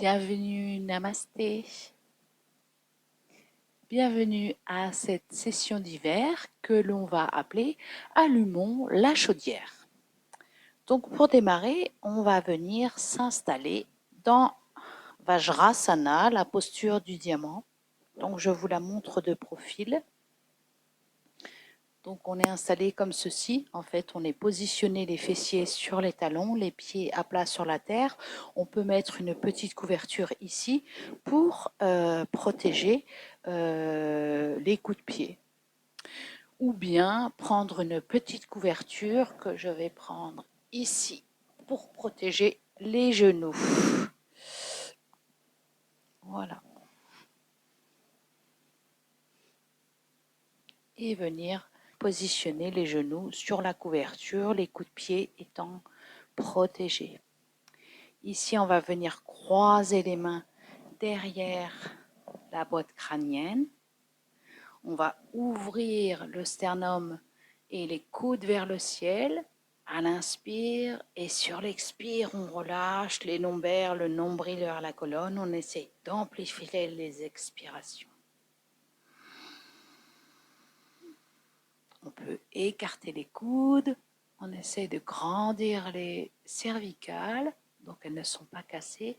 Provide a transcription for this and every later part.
Bienvenue, Namasté. Bienvenue à cette session d'hiver que l'on va appeler Allumons la chaudière. Donc pour démarrer, on va venir s'installer dans Vajrasana, la posture du diamant. Donc je vous la montre de profil. Donc on est installé comme ceci, en fait on est positionné les fessiers sur les talons, les pieds à plat sur la terre. On peut mettre une petite couverture ici pour protéger les coups de pied. Ou bien prendre une petite couverture que je vais prendre ici pour protéger les genoux. Voilà. Et venir positionner les genoux sur la couverture, les coups de pied étant protégés. Ici, on va venir croiser les mains derrière la boîte crânienne. On va ouvrir le sternum et les coudes vers le ciel à l'inspire, et sur l'expire, on relâche les lombaires, le nombril vers la colonne. On essaie d'amplifier les expirations. On peut écarter les coudes. On essaie de grandir les cervicales, donc elles ne sont pas cassées.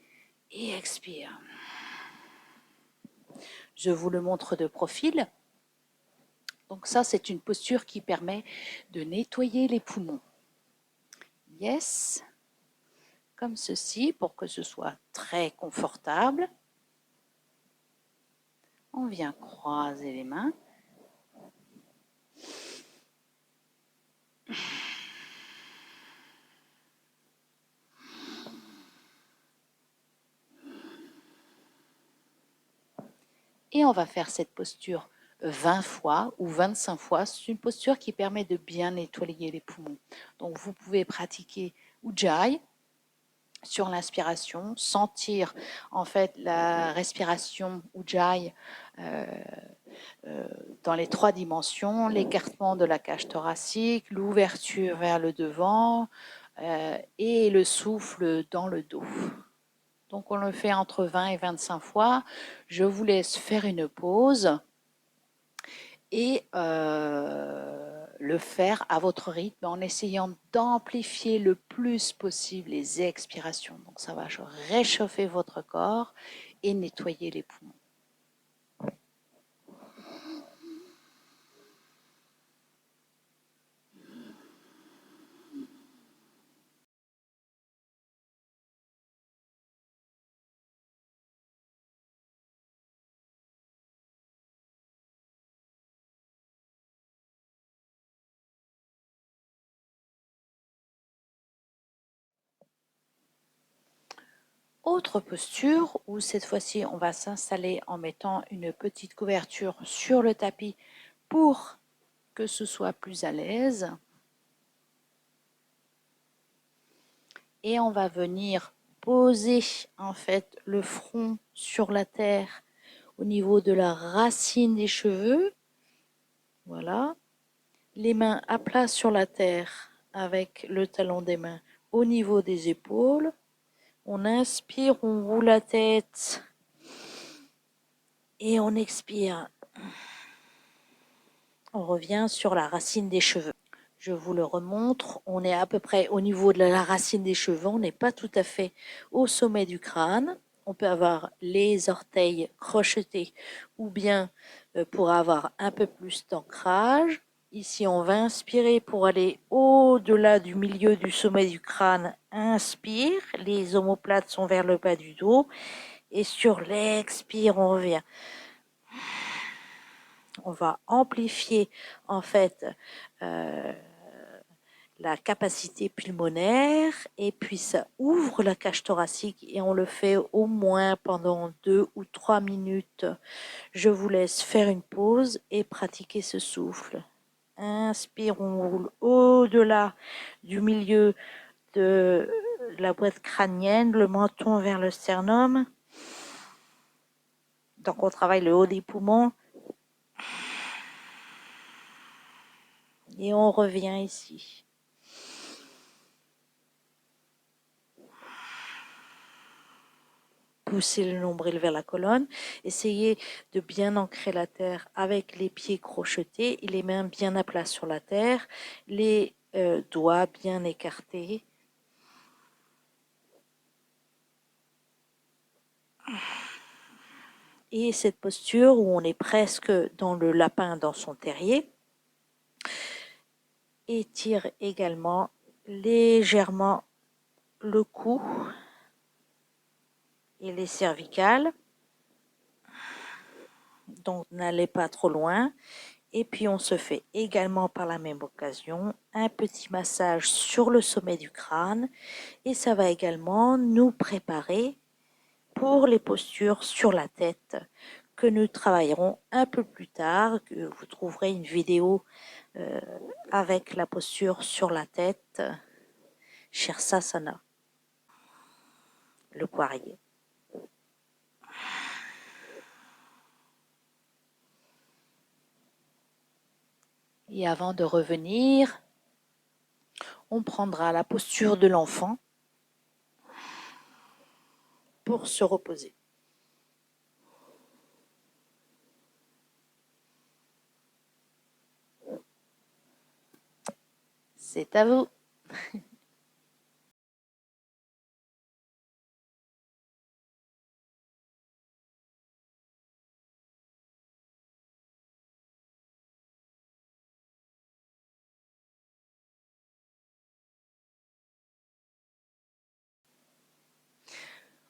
Et expire. Je vous le montre de profil. Donc ça, c'est une posture qui permet de nettoyer les poumons. Yes. Comme ceci, pour que ce soit très confortable. On vient croiser les mains. Et on va faire cette posture 20 fois ou 25 fois. C'est une posture qui permet de bien nettoyer les poumons. Donc vous pouvez pratiquer Ujjayi sur l'inspiration, sentir en fait la respiration Ujjayi dans les 3 dimensions, l'écartement de la cage thoracique, l'ouverture vers le devant et le souffle dans le dos. Donc on le fait entre 20 et 25 fois. Je vous laisse faire une pause et le faire à votre rythme en essayant d'amplifier le plus possible les expirations. Donc ça va réchauffer votre corps et nettoyer les poumons. Autre posture où cette fois-ci on va s'installer en mettant une petite couverture sur le tapis pour que ce soit plus à l'aise. Et on va venir poser en fait le front sur la terre au niveau de la racine des cheveux. Voilà. Les mains à plat sur la terre avec le talon des mains au niveau des épaules. On inspire, on roule la tête et on expire. On revient sur la racine des cheveux. Je vous le remontre, on est à peu près au niveau de la racine des cheveux, on n'est pas tout à fait au sommet du crâne. On peut avoir les orteils crochetés ou bien pour avoir un peu plus d'ancrage. Ici, on va inspirer pour aller au-delà du milieu du sommet du crâne. Inspire, les omoplates sont vers le bas du dos. Et sur l'expire, on revient. On va amplifier en fait la capacité pulmonaire et puis ça ouvre la cage thoracique et on le fait au moins pendant 2 ou 3 minutes. Je vous laisse faire une pause et pratiquer ce souffle. Inspire, on roule au-delà du milieu de la boîte crânienne, le menton vers le sternum. Donc on travaille le haut des poumons. Et on revient ici. pousser le nombril vers la colonne. Essayez de bien ancrer la terre avec les pieds crochetés et les mains bien à plat sur la terre, les doigts bien écartés. Et cette posture où on est presque dans le lapin dans son terrier. Étire également légèrement le cou et les cervicales. Donc n'allez pas trop loin. Et puis on se fait également par la même occasion un petit massage sur le sommet du crâne. Et ça va également nous préparer pour les postures sur la tête que nous travaillerons un peu plus tard. Que vous trouverez une vidéo avec la posture sur la tête, Shirsasana, le poirier. Et avant de revenir, on prendra la posture de l'enfant pour se reposer. C'est à vous.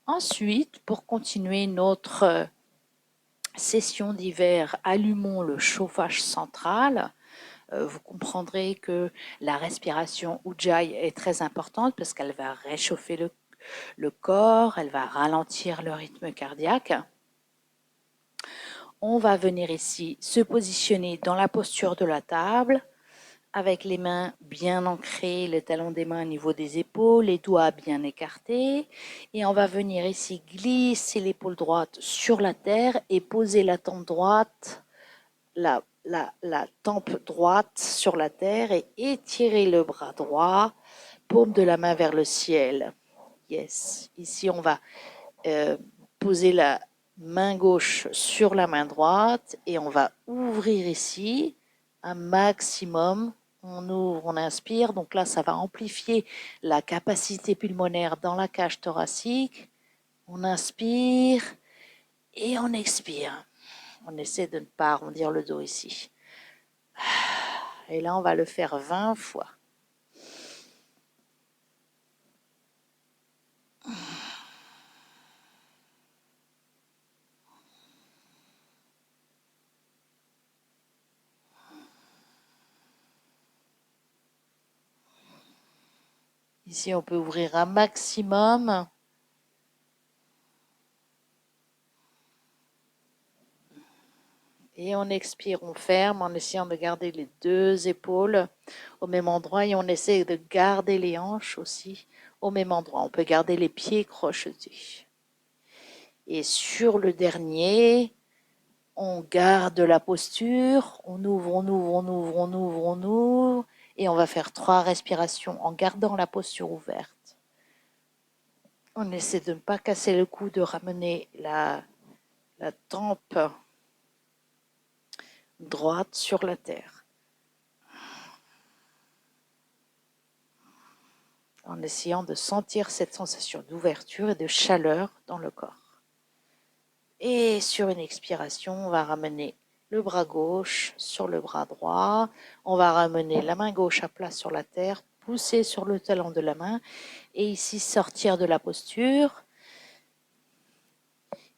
Ensuite, pour continuer notre session d'hiver, allumons le chauffage central. Vous comprendrez que la respiration Ujjayi est très importante parce qu'elle va réchauffer le corps, elle va ralentir le rythme cardiaque. On va venir ici se positionner dans la posture de la table avec les mains bien ancrées, le talon des mains au niveau des épaules, les doigts bien écartés. Et on va venir ici glisser l'épaule droite sur la terre et poser la tempe droite, la tempe droite sur la terre et étirer le bras droit, paume de la main vers le ciel. Yes. Ici, on va poser la main gauche sur la main droite et on va ouvrir ici un maximum. On ouvre, on inspire, donc là ça va amplifier la capacité pulmonaire dans la cage thoracique. On inspire et on expire. On essaie de ne pas arrondir le dos ici. Et là on va le faire 20 fois. Ici on peut ouvrir un maximum. Et on expire, on ferme en essayant de garder les deux épaules au même endroit et on essaie de garder les hanches aussi au même endroit. On peut garder les pieds crochetés. Et sur le dernier, on garde la posture, on ouvre, on ouvre, on ouvre, on ouvre, on ouvre et on va faire 3 respirations en gardant la posture ouverte. On essaie de ne pas casser le cou, de ramener la tempe droite sur la terre. En essayant de sentir cette sensation d'ouverture et de chaleur dans le corps. Et sur une expiration, on va ramener le bras gauche sur le bras droit. On va ramener la main gauche à plat sur la terre, pousser sur le talon de la main et ici sortir de la posture.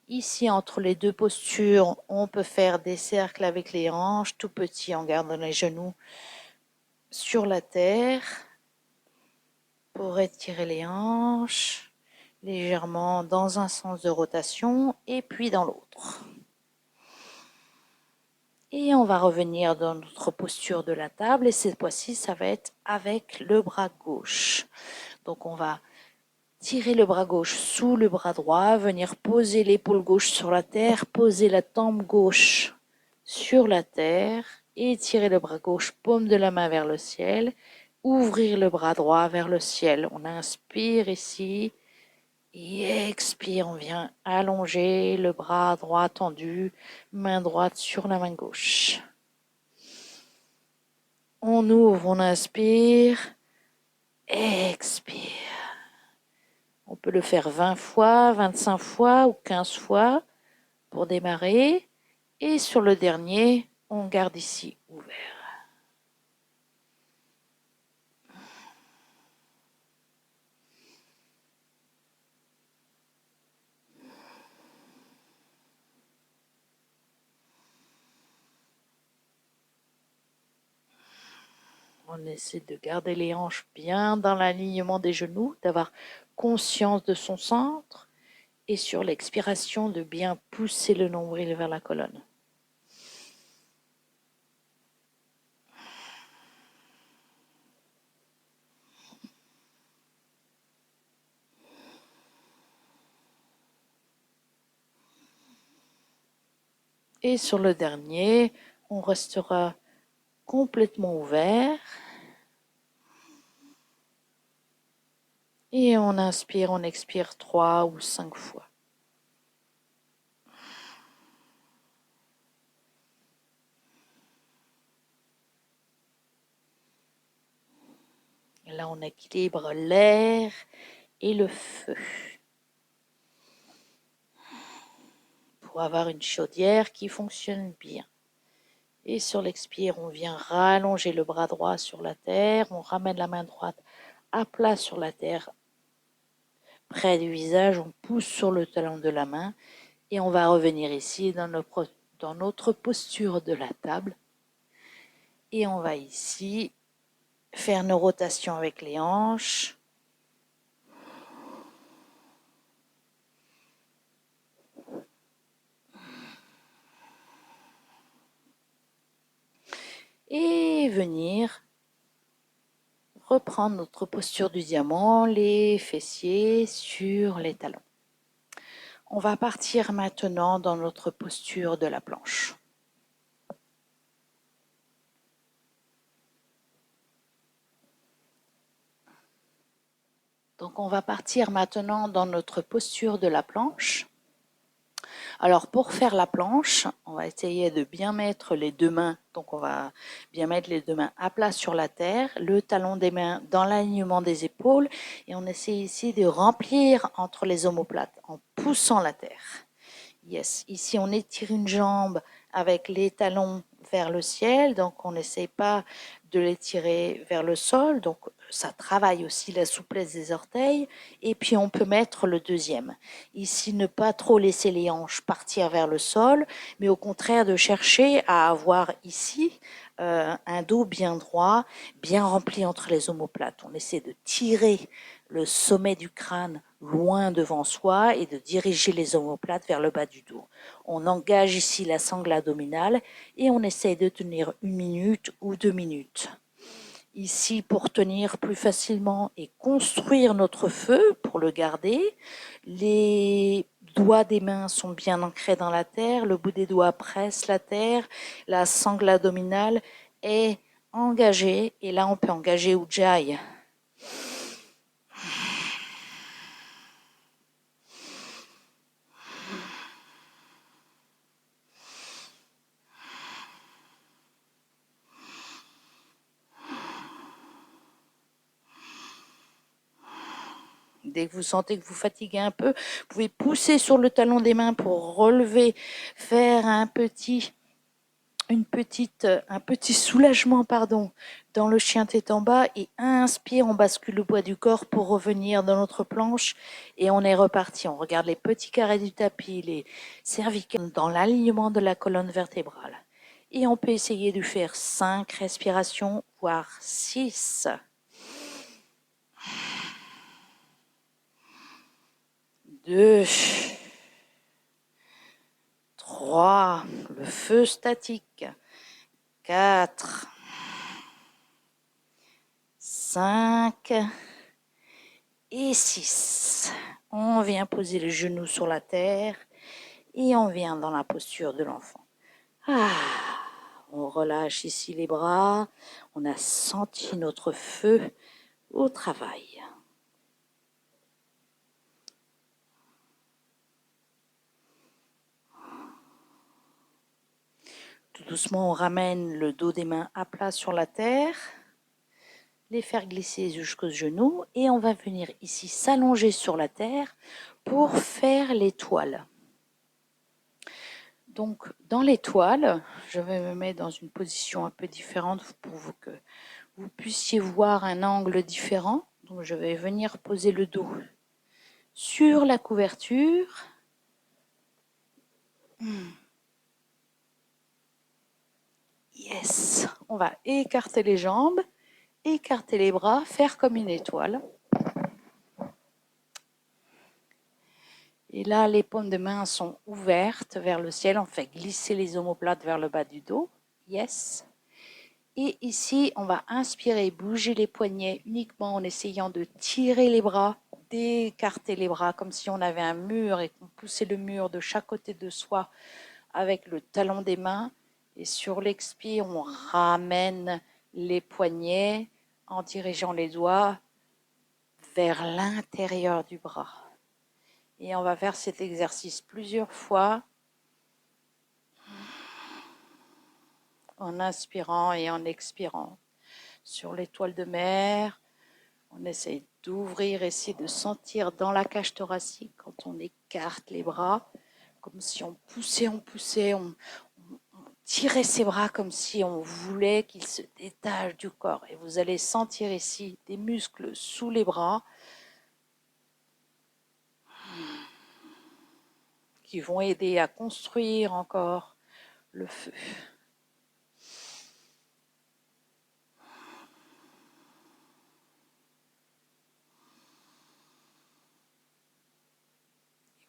Ici, entre les deux postures, on peut faire des cercles avec les hanches, tout petits en gardant les genoux sur la terre pour étirer les hanches légèrement dans un sens de rotation et puis dans l'autre. Et on va revenir dans notre posture de la table et cette fois-ci, ça va être avec le bras gauche. Donc on va tirer le bras gauche sous le bras droit, venir poser l'épaule gauche sur la terre, poser la tempe gauche sur la terre, étirer le bras gauche, paume de la main vers le ciel, ouvrir le bras droit vers le ciel. On inspire ici Et expire, on vient allonger le bras droit tendu, main droite sur la main gauche. On ouvre, on inspire, expire. On peut le faire 20 fois, 25 fois ou 15 fois pour démarrer. Et sur le dernier, on garde ici ouvert. On essaie de garder les hanches bien dans l'alignement des genoux, d'avoir conscience de son centre et sur l'expiration de bien pousser le nombril vers la colonne. Et sur le dernier, on restera complètement ouvert. Et on inspire, on expire 3 ou 5 fois. Et là, on équilibre l'air et le feu. Pour avoir une chaudière qui fonctionne bien. Et sur l'expire, on vient rallonger le bras droit sur la terre. On ramène la main droite à plat sur la terre, près du visage. On pousse sur le talon de la main. Et on va revenir ici dans notre posture de la table. Et on va ici faire nos rotations avec les hanches. Et venir reprendre notre posture du diamant, les fessiers sur les talons. On va partir maintenant dans notre posture de la planche. Donc on va partir maintenant dans notre posture de la planche. Alors pour faire la planche, on va essayer de bien mettre les deux mains, donc on va bien mettre les deux mains à plat sur la terre, le talon des mains dans l'alignement des épaules et on essaie ici de remplir entre les omoplates en poussant la terre. Yes, ici on étire une jambe avec les talons vers le ciel, donc on n'essaie pas de les tirer vers le sol, donc ça travaille aussi la souplesse des orteils, et puis on peut mettre le deuxième. Ici, ne pas trop laisser les hanches partir vers le sol, mais au contraire de chercher à avoir ici un dos bien droit, bien rempli entre les omoplates. On essaie de tirer le sommet du crâne loin devant soi et de diriger les omoplates vers le bas du dos. On engage ici la sangle abdominale et on essaie de tenir 1 minute ou 2 minutes. Ici, pour tenir plus facilement et construire notre feu, pour le garder, les doigts des mains sont bien ancrés dans la terre, le bout des doigts presse la terre, la sangle abdominale est engagée et là on peut engager Ujjayi. Dès que vous sentez que vous fatiguez un peu, vous pouvez pousser sur le talon des mains pour relever, faire un petit soulagement dans le chien tête en bas et inspire, on bascule le poids du corps pour revenir dans notre planche et on est reparti. On regarde les petits carrés du tapis, les cervicales dans l'alignement de la colonne vertébrale. Et on peut essayer de faire 5 respirations, voire 6. 2, 3, le feu statique. 4, 5 et 6. On vient poser le genou sur la terre et on vient dans la posture de l'enfant. On relâche ici les bras. On a senti notre feu au travail. doucement, on ramène le dos des mains à plat sur la terre, les faire glisser jusqu'aux genoux et on va venir ici s'allonger sur la terre pour faire l'étoile. Donc, dans l'étoile, je vais me mettre dans une position un peu différente pour que vous puissiez voir un angle différent. Donc, je vais venir poser le dos sur la couverture. Yes! On va écarter les jambes, écarter les bras, faire comme une étoile. Et là, les paumes de main sont ouvertes vers le ciel. On fait glisser les omoplates vers le bas du dos. Yes. Et ici, on va inspirer, bouger les poignets uniquement en essayant de tirer les bras, d'écarter les bras comme si on avait un mur et qu'on poussait le mur de chaque côté de soi avec le talon des mains. Et sur l'expire, on ramène les poignets en dirigeant les doigts vers l'intérieur du bras. Et on va faire cet exercice plusieurs fois en inspirant et en expirant. Sur l'étoile de mer, on essaye d'ouvrir, essayer de sentir dans la cage thoracique quand on écarte les bras, comme si on poussait, on tirait ses bras comme si on voulait qu'ils se détachent du corps. Et vous allez sentir ici des muscles sous les bras qui vont aider à construire encore le feu.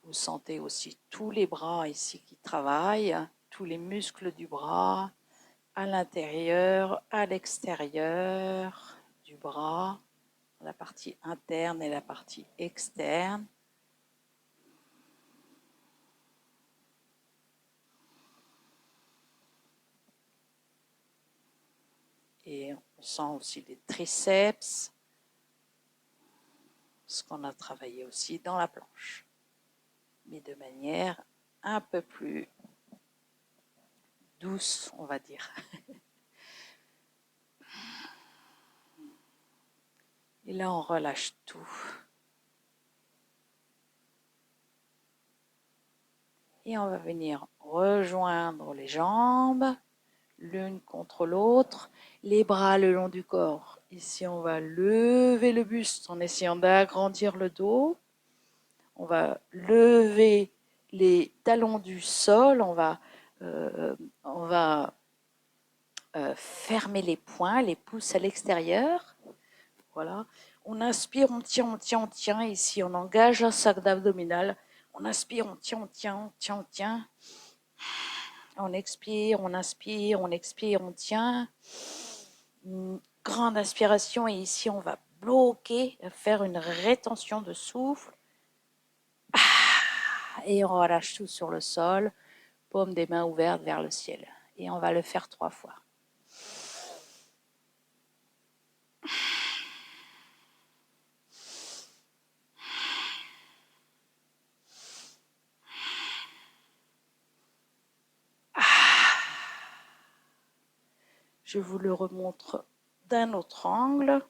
Vous sentez aussi tous les bras ici qui travaillent, tous les muscles du bras, à l'intérieur, à l'extérieur du bras, la partie interne et la partie externe. Et on sent aussi les triceps, ce qu'on a travaillé aussi dans la planche, mais de manière un peu plus douce, on va dire. Et là, on relâche tout. Et on va venir rejoindre les jambes, l'une contre l'autre, les bras le long du corps. Ici, on va lever le buste en essayant d'agrandir le dos. On va lever les talons du sol. On va fermer les poings, les pouces à l'extérieur. Voilà. On inspire, on tient, on tient, on tient. Ici, on engage un sac abdominal. On inspire, on tient, on tient, on tient, on tient. On expire, on inspire, on expire, on tient. Une grande inspiration et ici, on va bloquer, faire une rétention de souffle. Et on relâche tout sur le sol, paume des mains ouvertes vers le ciel. Et on va le faire 3 fois. Je vous le remontre d'un autre angle.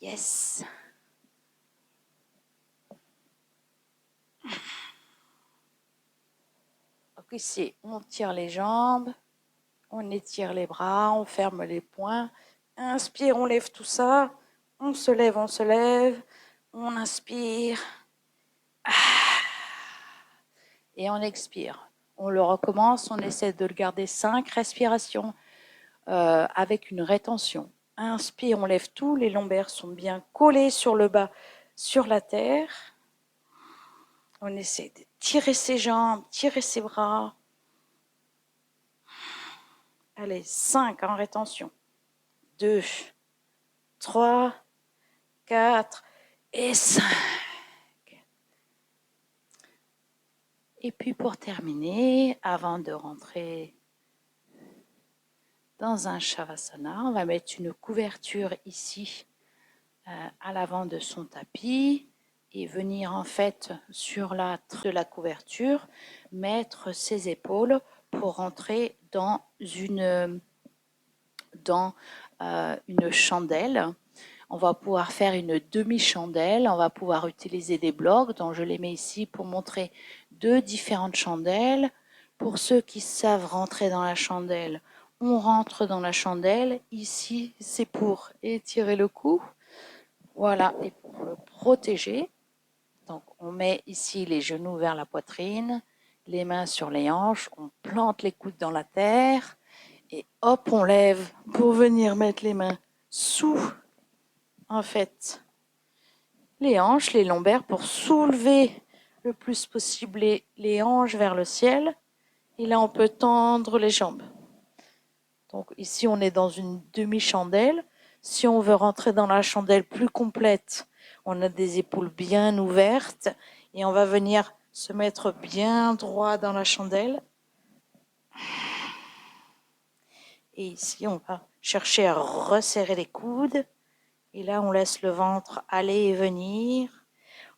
Yes. Donc ici, on tire les jambes, on étire les bras, on ferme les poings. Inspire, on lève tout ça. On se lève, on inspire. Et on expire. On le recommence, on essaie de le garder 5 respirations avec une rétention. Inspire, on lève tout, les lombaires sont bien collés sur le bas, sur la terre. On essaie de tirer ses jambes, tirer ses bras. Allez, 5 en rétention. 2, 3, 4 et 5. Et puis pour terminer, avant de rentrer dans un Shavasana, on va mettre une couverture ici à l'avant de son tapis et venir en fait sur la de la couverture, mettre ses épaules pour rentrer dans une chandelle. On va pouvoir faire une demi-chandelle, on va pouvoir utiliser des blocs, donc je les mets ici pour montrer deux différentes chandelles. Pour ceux qui savent rentrer dans la chandelle, on rentre dans la chandelle. Ici, c'est pour étirer le cou, voilà, et pour le protéger. Donc on met ici les genoux vers la poitrine, les mains sur les hanches, on plante les coudes dans la terre et hop, on lève pour venir mettre les mains sous, en fait, les hanches, les lombaires pour soulever le plus possible les hanches vers le ciel. Et là, on peut tendre les jambes. Donc ici, on est dans une demi-chandelle. Si on veut rentrer dans la chandelle plus complète, on a des épaules bien ouvertes et on va venir se mettre bien droit dans la chandelle. Et ici, on va chercher à resserrer les coudes. Et là, on laisse le ventre aller et venir.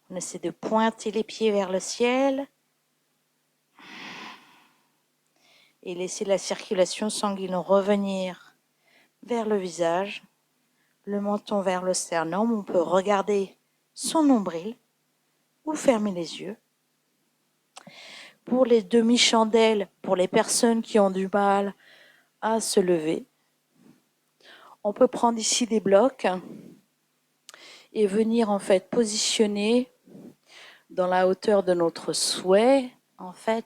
On essaie de pointer les pieds vers le ciel. Et laisser la circulation sanguine revenir vers le visage. Le menton vers le sternum. On peut regarder son nombril ou fermer les yeux. Pour les demi-chandelles, pour les personnes qui ont du mal à se lever, on peut prendre ici des blocs et venir en fait positionner dans la hauteur de notre souhait, en fait,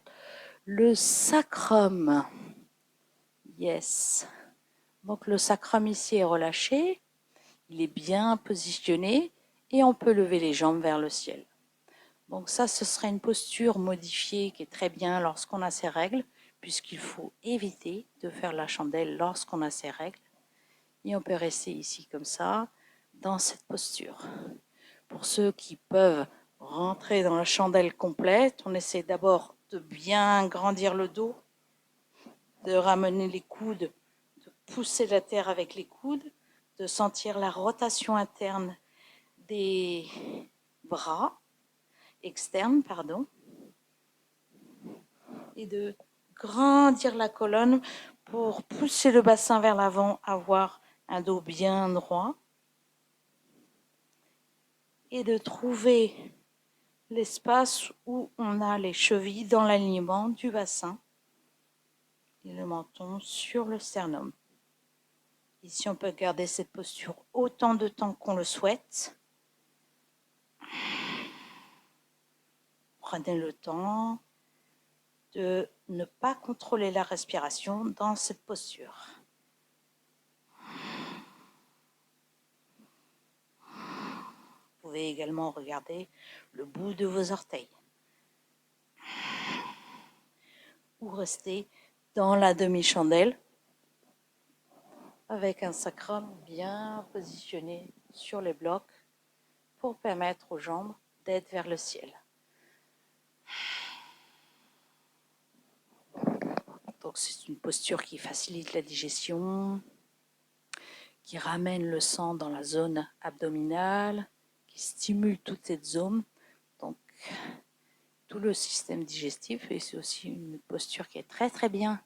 le sacrum. Yes. Donc le sacrum ici est relâché, il est bien positionné et on peut lever les jambes vers le ciel. Donc ça, ce serait une posture modifiée qui est très bien lorsqu'on a ses règles, puisqu'il faut éviter de faire la chandelle lorsqu'on a ses règles. Et on peut rester ici comme ça, dans cette posture. Pour ceux qui peuvent rentrer dans la chandelle complète, on essaie d'abord de bien grandir le dos, de ramener les coudes, de pousser la terre avec les coudes, de sentir la rotation interne des bras externes, et de grandir la colonne pour pousser le bassin vers l'avant, avoir un dos bien droit, et de trouver l'espace où on a les chevilles dans l'alignement du bassin et le menton sur le sternum. Ici, on peut garder cette posture autant de temps qu'on le souhaite. Prenez le temps de ne pas contrôler la respiration dans cette posture. Vous pouvez également regarder le bout de vos orteils. Ou rester dans la demi-chandelle avec un sacrum bien positionné sur les blocs pour permettre aux jambes d'être vers le ciel. Donc c'est une posture qui facilite la digestion, qui ramène le sang dans la zone abdominale, qui stimule toute cette zone, donc tout le système digestif, et c'est aussi une posture qui est très très bien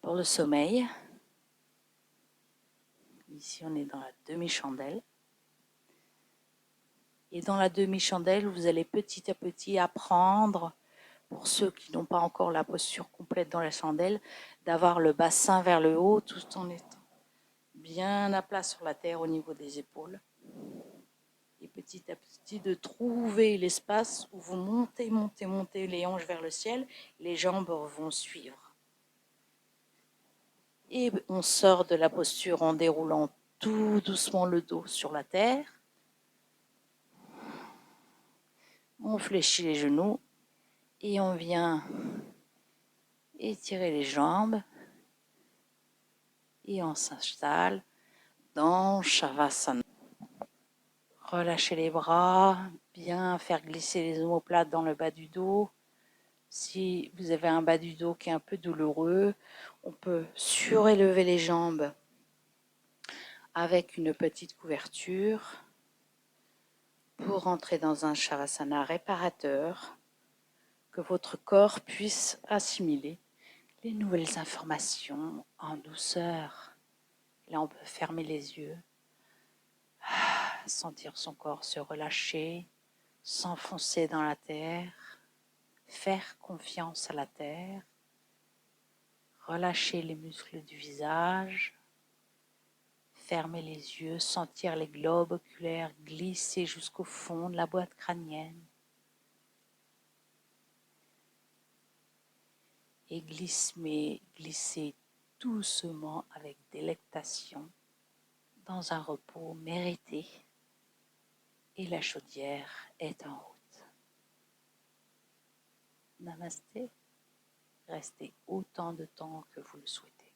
pour le sommeil. Ici on est dans la demi-chandelle. Et dans la demi-chandelle, vous allez petit à petit apprendre, pour ceux qui n'ont pas encore la posture complète dans la chandelle, d'avoir le bassin vers le haut tout en étant bien à plat sur la terre au niveau des épaules. Et petit à petit de trouver l'espace où vous montez les hanches vers le ciel, les jambes vont suivre. Et on sort de la posture en déroulant tout doucement le dos sur la terre. On fléchit les genoux et on vient étirer les jambes et on s'installe dans Shavasana. Relâchez les bras, bien faire glisser les omoplates dans le bas du dos. Si vous avez un bas du dos qui est un peu douloureux, on peut surélever les jambes avec une petite couverture. pour entrer dans un Shavasana réparateur, que votre corps puisse assimiler les nouvelles informations en douceur. Là, on peut fermer les yeux, sentir son corps se relâcher, s'enfoncer dans la terre, faire confiance à la terre, relâcher les muscles du visage, fermer les yeux, sentir les globes oculaires glisser jusqu'au fond de la boîte crânienne et glisser doucement avec délectation dans un repos mérité. Et la chaudière est en route. Namasté. Restez autant de temps que vous le souhaitez.